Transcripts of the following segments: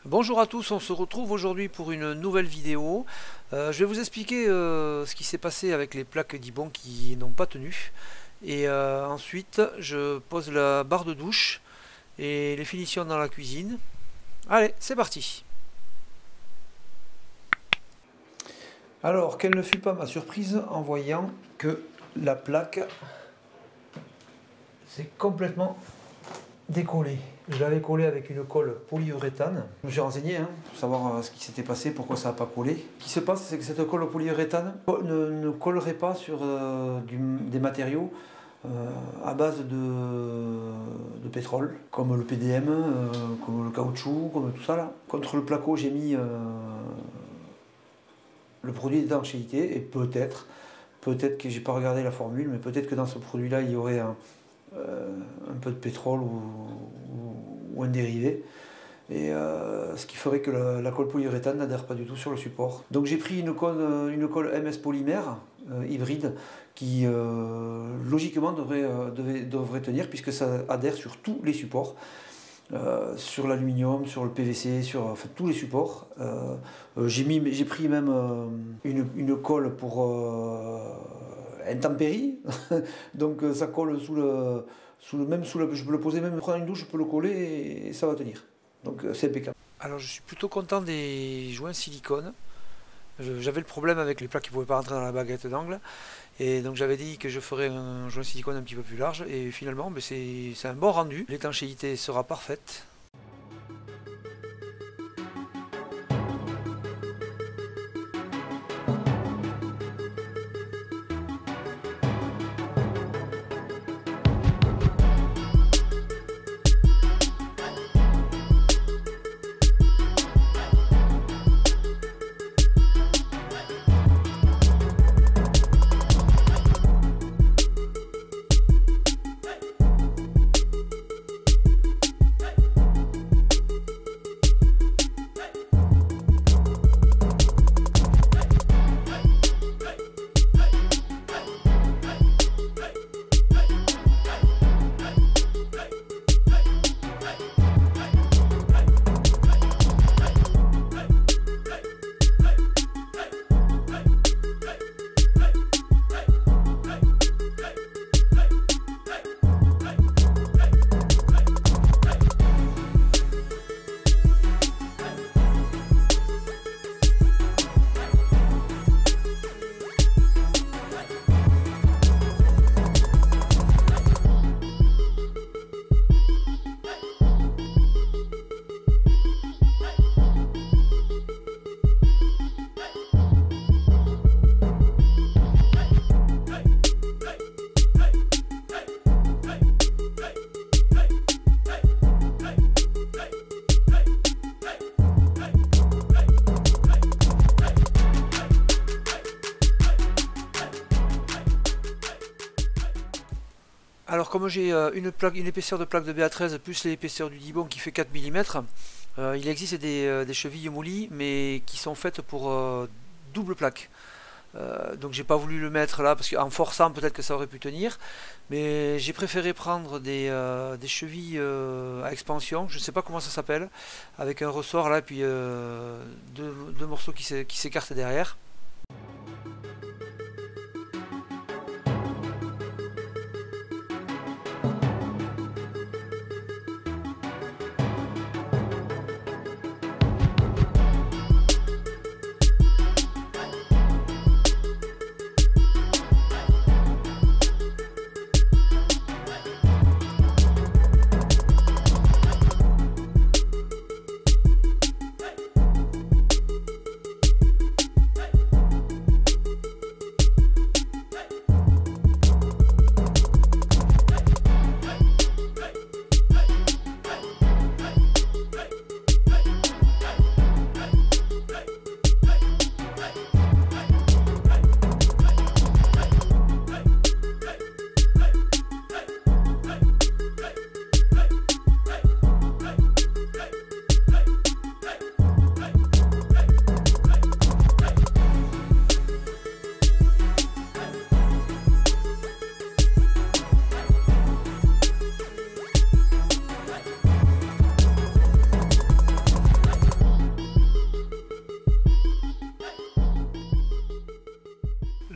Bonjour à tous, on se retrouve aujourd'hui pour une nouvelle vidéo. Je vais vous expliquer ce qui s'est passé avec les plaques Dibond qui n'ont pas tenu. Et ensuite, je pose la barre de douche et les finitions dans la cuisine. Allez, c'est parti. Alors, quelle ne fut pas ma surprise en voyant que la plaque s'est complètement décollée. Je l'avais collée avec une colle polyuréthane. Je me suis renseigné pour savoir ce qui s'était passé, pourquoi ça n'a pas collé. Ce qui se passe, c'est que cette colle polyuréthane ne collerait pas sur des matériaux à base de pétrole, comme le PDM, comme le caoutchouc, comme tout ça là. Contre le placo, j'ai mis le produit d'étanchéité et peut-être que j'ai pas regardé la formule, mais peut-être que dans ce produit-là, il y aurait un peu de pétrole ou un dérivé, et ce qui ferait que la colle polyuréthane n'adhère pas du tout sur le support. Donc j'ai pris une colle MS polymère hybride qui logiquement devrait tenir, puisque ça adhère sur tous les supports, sur l'aluminium, sur le PVC, sur tous les supports. J'ai pris même une colle pour intempérie, donc ça colle je peux le poser, même prendre une douche, je peux le coller et ça va tenir. Donc c'est impeccable. Alors je suis plutôt content des joints silicone. J'avais le problème avec les plaques qui ne pouvaient pas rentrer dans la baguette d'angle, et donc j'avais dit que je ferais un joint silicone un petit peu plus large, et finalement c'est un bon rendu. L'étanchéité sera parfaite. Alors comme j'ai une épaisseur de plaque de BA13 plus l'épaisseur du Dibond qui fait 4 mm, il existe des chevilles Moully, mais qui sont faites pour double plaque. Donc j'ai pas voulu le mettre là, parce qu'en forçant peut-être que ça aurait pu tenir, mais j'ai préféré prendre des chevilles à expansion, je ne sais pas comment ça s'appelle, avec un ressort là, et puis deux morceaux qui s'écartent derrière.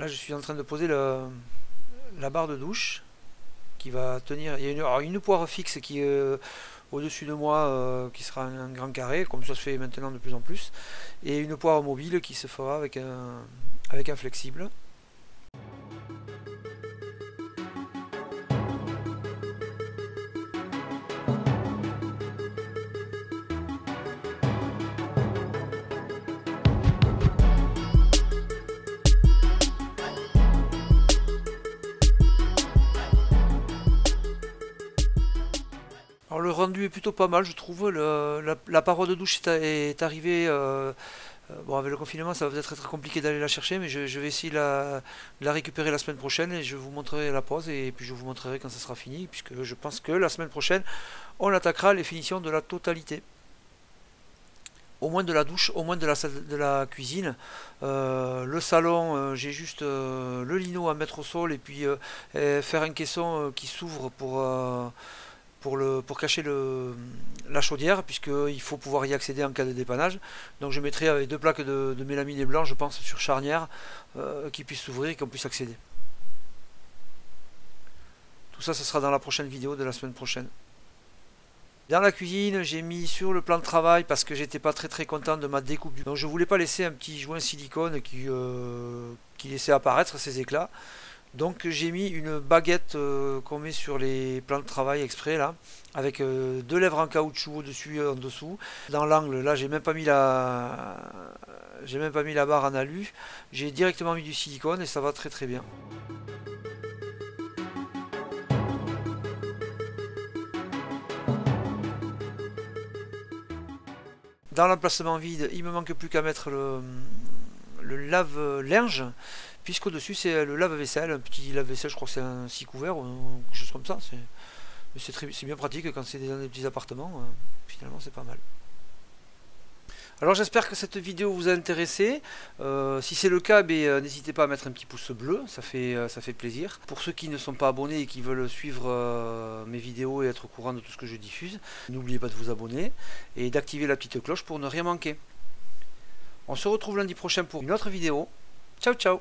Là je suis en train de poser la barre de douche qui va tenir. Il y a une poire fixe qui est au-dessus de moi, qui sera un grand carré, comme ça se fait maintenant de plus en plus, et une poire mobile qui se fera avec un flexible. Alors le rendu est plutôt pas mal, je trouve. La paroi de douche est arrivée. Bon, avec le confinement, ça va peut-être être compliqué d'aller la chercher, mais je vais essayer de la récupérer la semaine prochaine et je vous montrerai la pose et puis je vous montrerai quand ça sera fini, puisque je pense que la semaine prochaine, on attaquera les finitions de la totalité. Au moins de la douche, au moins de la salle de la cuisine. Le salon, j'ai juste le lino à mettre au sol et puis faire un caisson qui s'ouvre pour cacher la chaudière, puisqu'il faut pouvoir y accéder en cas de dépannage. Donc je mettrai avec 2 plaques de mélamine et blanc, je pense, sur charnière, qui puissent s'ouvrir et qu'on puisse accéder. Tout ça, ce sera dans la prochaine vidéo de la semaine prochaine. Dans la cuisine, j'ai mis sur le plan de travail parce que j'étais pas très content de ma découpe. Donc je voulais pas laisser un petit joint silicone qui laissait apparaître ces éclats. Donc j'ai mis une baguette qu'on met sur les plans de travail exprès là, avec 2 lèvres en caoutchouc au-dessus et en dessous. Dans l'angle là, j'ai même pas mis la barre en alu. J'ai directement mis du silicone et ça va très bien. Dans l'emplacement vide, il me manque plus qu'à mettre le lave-linge, puisqu'au-dessus c'est le lave-vaisselle, un petit lave-vaisselle, je crois que c'est un 6 couverts ou quelque chose comme ça. C'est bien pratique quand c'est dans des petits appartements, finalement c'est pas mal. Alors j'espère que cette vidéo vous a intéressé. Si c'est le cas, n'hésitez pas à mettre un petit pouce bleu, ça fait plaisir. Pour ceux qui ne sont pas abonnés et qui veulent suivre mes vidéos et être au courant de tout ce que je diffuse, n'oubliez pas de vous abonner et d'activer la petite cloche pour ne rien manquer. On se retrouve lundi prochain pour une autre vidéo. Ciao ciao.